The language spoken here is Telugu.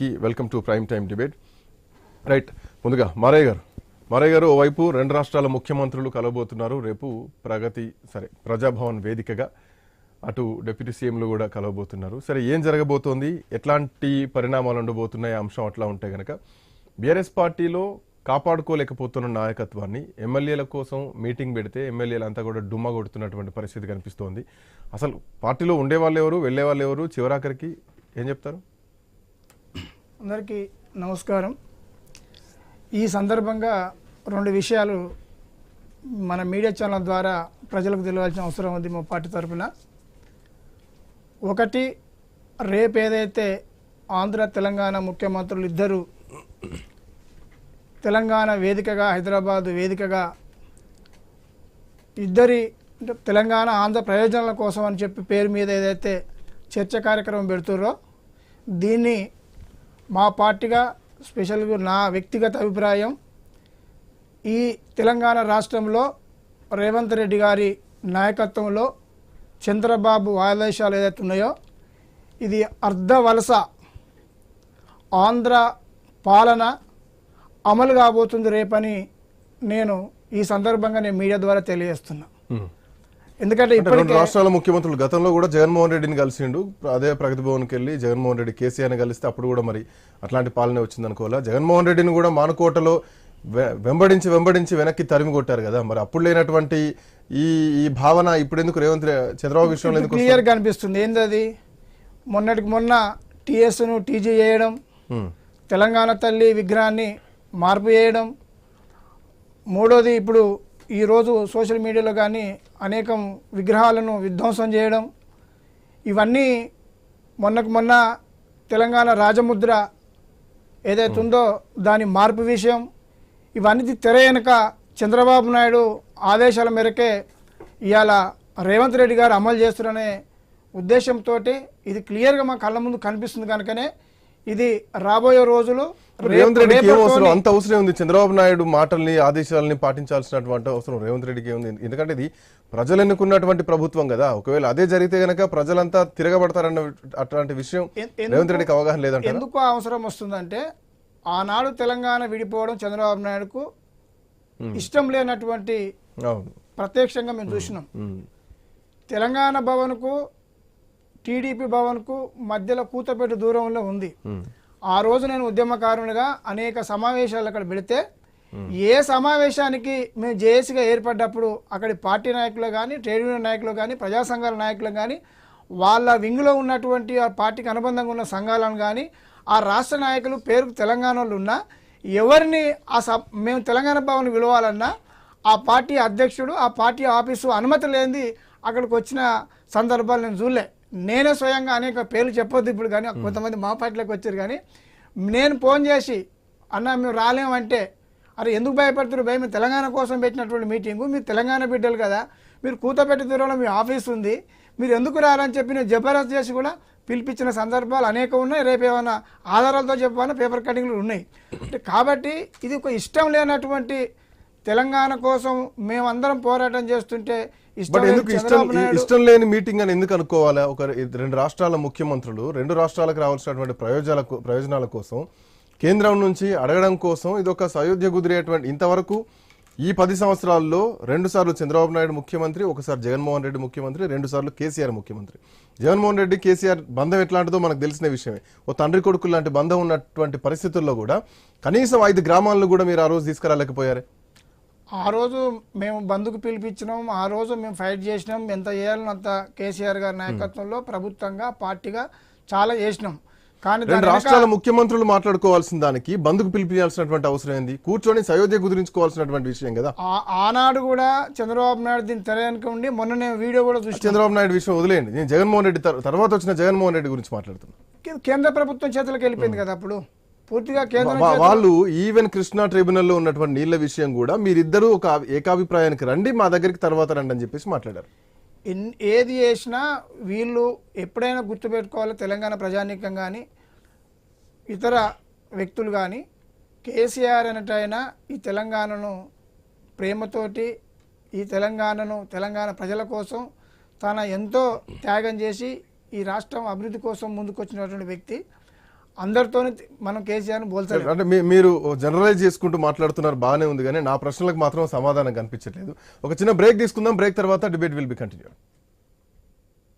Welcome to prime time debate. Right, ముందుగా మారయ్య గారు ఓవైపు రెండు రాష్ట్రాల ముఖ్యమంత్రులు కలవబోతున్నారు. రేపు ప్రజాభవన్ వేదికగా అటు డిప్యూటీ సీఎంలు కూడా కలవబోతున్నారు. సరే, ఏం జరగబోతోంది, ఎట్లాంటి పరిణామాలు ఉండబోతున్నాయి అంశం అట్లా ఉంటే కనుక బీఆర్ఎస్ పార్టీలో కాపాడుకోలేకపోతున్న నాయకత్వాన్ని ఎమ్మెల్యేల కోసం మీటింగ్ పెడితే ఎమ్మెల్యేలు అంతా కూడా డుమ్మా కొడుతున్నటువంటి పరిస్థితి కనిపిస్తోంది. అసలు పార్టీలో ఉండేవాళ్ళు ఎవరు, వెళ్ళే వాళ్ళు ఎవరు, చివరాఖరికి ఏం చెప్తారు? అందరికీ నమస్కారం. ఈ సందర్భంగా రెండు విషయాలు మన మీడియా ఛానల్ ద్వారా ప్రజలకు తెలియాల్సిన అవసరం ఉంది మా పార్టీ తరఫున. ఒకటి, రేపు ఏదైతే ఆంధ్ర తెలంగాణ ముఖ్యమంత్రులు ఇద్దరు తెలంగాణ వేదికగా, హైదరాబాద్ వేదికగా ఇద్దరి తెలంగాణ ఆంధ్ర ప్రయోజనాల కోసం అని చెప్పి పేరు మీద ఏదైతే చర్చ కార్యక్రమం పెడుతుర్రో దీన్ని మా పార్టీగా, స్పెషల్గా నా వ్యక్తిగత అభిప్రాయం, ఈ తెలంగాణ రాష్ట్రంలో రేవంత్ రెడ్డి గారి నాయకత్వంలో చంద్రబాబు ఆదేశాలు ఏదైతే ఉన్నాయో ఇది అర్ధవలస ఆంధ్ర పాలన అమలు కాబోతుంది రేపని నేను ఈ సందర్భంగా మీడియా ద్వారా తెలియజేస్తున్నా. ఎందుకంటే రెండు రాష్ట్రాల ముఖ్యమంత్రులు గతంలో కూడా జగన్మోహన్ రెడ్డిని కలిసిండు. అదే ప్రగతి భవన్కి వెళ్ళి జగన్మోహన్ రెడ్డి కేసీఆర్ని కలిస్తే అప్పుడు కూడా మరి అట్లాంటి పాలన వచ్చింది అనుకోవాలా. జగన్మోహన్ రెడ్డిని కూడా మానుకోటలో వెంబడించి వెనక్కి తరిమి కొట్టారు కదా, మరి అప్పుడు లేనటువంటి ఈ భావన ఇప్పుడు ఎందుకు చంద్రబాబు విషయంలో ఎందుకు క్లియర్గా కనిపిస్తుంది? ఏంటది? మొన్నటికి మొన్న టీఎస్ను టీజీ చేయడం, తెలంగాణ తల్లి విగ్రహాన్ని మార్పు చేయడం, మూడోది ఇప్పుడు ఈరోజు సోషల్ మీడియాలో కానీ అనేకం విగ్రహాలను విధ్వంసం చేయడం, ఇవన్నీ మొన్న తెలంగాణ రాజముద్ర ఏదైతే ఉందో దాని మార్పు విషయం, ఇవన్నీ తెర వెనుక చంద్రబాబు నాయుడు ఆదేశాల మేరకే ఇవాళ రేవంత్ రెడ్డి గారు అమలు చేస్తున్నారనే ఉద్దేశంతో ఇది క్లియర్గా మా కళ్ళ ముందు కనిపిస్తుంది. కనుకనే ఇది రాబోయే రోజులు రేవంత్ రెడ్డికి ఏం అవసరం, అంత అవసరం ఉంది చంద్రబాబు నాయుడు మాటల్ని ఆదేశాలని పాటించాల్సినటువంటి అవసరం రేవంత్ రెడ్డికి ఏముంది? ఎందుకంటే ఇది ప్రజలు ఎన్నుకున్నటువంటి ప్రభుత్వం కదా, ఒకవేళ అదే జరిగితే గనక ప్రజలంతా తిరగబడతారన్న అట్లాంటి విషయం రేవంత్ రెడ్డికి అవగాహన లేదంటే ఎందుకు అవసరం వస్తుందంటే, ఆనాడు తెలంగాణ విడిపోవడం చంద్రబాబు నాయుడుకు ఇష్టం లేనటువంటి ప్రత్యక్షంగా మేము చూసినాం. తెలంగాణ భవన్కు టీడీపీ భవన్కు మధ్యలో కూతపేట దూరంలో ఉంది. ఆ రోజు నేను ఉద్యమకారునిగా అనేక సమావేశాలు అక్కడ పెడితే ఏ సమావేశానికి మేము జేఏసీగా ఏర్పడ్డప్పుడు అక్కడి పార్టీ నాయకులు కానీ, ట్రేడ్ యూనియన్ నాయకులు కానీ, ప్రజా సంఘాల నాయకులు కానీ, వాళ్ళ వింగ్లో ఉన్నటువంటి ఆ పార్టీకి అనుబంధంగా ఉన్న సంఘాలను కానీ, ఆ రాష్ట్ర నాయకులు పేరుకు తెలంగాణ వాళ్ళు ఉన్నా ఎవరిని మేము తెలంగాణ భవన్ విలువాలన్నా ఆ పార్టీ అధ్యక్షుడు, ఆ పార్టీ ఆఫీసు అనుమతి లేనిది అక్కడికి వచ్చిన సందర్భాలు నేను చూడలే. నేనే స్వయంగా అనేక పేర్లు చెప్పొద్దు ఇప్పుడు, కానీ కొంతమంది మా పార్టీలోకి వచ్చారు. కానీ నేను ఫోన్ చేసి అన్న మేము రాలేమంటే, అరే ఎందుకు భయపడుతున్నారు భయ, మీరు తెలంగాణ కోసం పెట్టినటువంటి మీటింగు, మీరు తెలంగాణ బిడ్డలు కదా, మీరు కూతపెట్టి దూరంలో మీ ఆఫీస్ ఉంది, మీరు ఎందుకు రారని చెప్పి నేను జబర్దస్త్ చేసి కూడా పిలిపించిన సందర్భాలు అనేక ఉన్నాయి. రేపు ఏమైనా ఆధారాలతో చెప్పాలన్నా పేపర్ కటింగ్లు ఉన్నాయి. కాబట్టి ఇది ఒక ఇష్టం లేనటువంటి తెలంగాణ కోసం మేమందరం పోరాటం చేస్తుంటే ఇష్టం లేని మీటింగ్ అని ఎందుకు అనుకోవాలా? ఒక రెండు రాష్ట్రాల ముఖ్యమంత్రులు రెండు రాష్ట్రాలకు రావాల్సినటువంటి ప్రయోజనాల కోసం కేంద్రం నుంచి అడగడం కోసం ఇది ఒక సయోధ్య కుదిరేటువంటి, ఇంతవరకు ఈ 10 సంవత్సరాల్లో 2 సార్లు చంద్రబాబు నాయుడు ముఖ్యమంత్రి, ఒకసారి జగన్మోహన్ రెడ్డి ముఖ్యమంత్రి, 2 సార్లు కేసీఆర్ ముఖ్యమంత్రి. జగన్మోహన్ రెడ్డి కేసీఆర్ బంధం ఎట్లాంటిదో మనకు తెలిసిన విషయమే. ఓ తండ్రి కొడుకు లాంటి బంధం ఉన్నటువంటి పరిస్థితుల్లో కూడా కనీసం 5 గ్రామాలను కూడా మీరు ఆ రోజు తీసుకురాలేకపోయారే. ఆ రోజు మేము బంధుకు పిలిపించినాం, ఆ రోజు మేము ఫైట్ చేసినాం, ఎంత చేయాలని అంత కేసీఆర్ గారి నాయకత్వంలో ప్రభుత్వంగా పార్టీగా చాలా చేసినాం. కానీ రాష్ట్రాల ముఖ్యమంత్రులు మాట్లాడుకోవాల్సిన దానికి బంధుకు పిలిపించాల్సినటువంటి అవసరం ఏంది? కూర్చొని సయోధ్య కుదిరించుకోవాల్సినటువంటి విషయం కదా. ఆనాడు కూడా చంద్రబాబు నాయుడు దీన్ని తెరయనుక ఉండి మొన్న నేను వీడియో కూడా చూసి, చంద్రబాబు నాయుడు విషయం వదిలేయండి, నేను జగన్మోహన్ రెడ్డి తర్వాత వచ్చిన జగన్మోహన్ రెడ్డి గురించి మాట్లాడుతున్నాను. కేంద్ర ప్రభుత్వం చేతులకు వెళ్ళిపోయింది కదా అప్పుడు పూర్తిగా కేంద్రం. వాళ్ళు ఈవెన్ కృష్ణా ట్రిబ్యునల్లో ఉన్నటువంటి నీళ్ల విషయం కూడా మీరిద్దరూ ఒక ఏకాభిప్రాయానికి రండి, మా దగ్గరికి తర్వాత రండి అని చెప్పేసి మాట్లాడారు. ఏది చేసినా వీళ్ళు ఎప్పుడైనా గుర్తుపెట్టుకోవాలి, తెలంగాణ ప్రజానీకం కానీ ఇతర వ్యక్తులు కానీ, కేసీఆర్ అనేటైనా ఈ తెలంగాణను ప్రేమతోటి, ఈ తెలంగాణ ప్రజల కోసం తన ఎంతో త్యాగం చేసి ఈ రాష్ట్రం అభివృద్ధి కోసం ముందుకొచ్చినటువంటి వ్యక్తి. అందరితో మనం కేసీఆర్ పోల్చలేదు. అంటే మీరు జనరలైజ్ చేసుకుంటూ మాట్లాడుతున్నారు, బాగానే ఉంది, కానీ నా ప్రశ్నలకు మాత్రం సమాధానం కనిపించట్లేదు. ఒక చిన్న బ్రేక్ తీసుకుందాం, బ్రేక్ తర్వాత డిబేట్ విల్ బి కంటిన్యూడ్.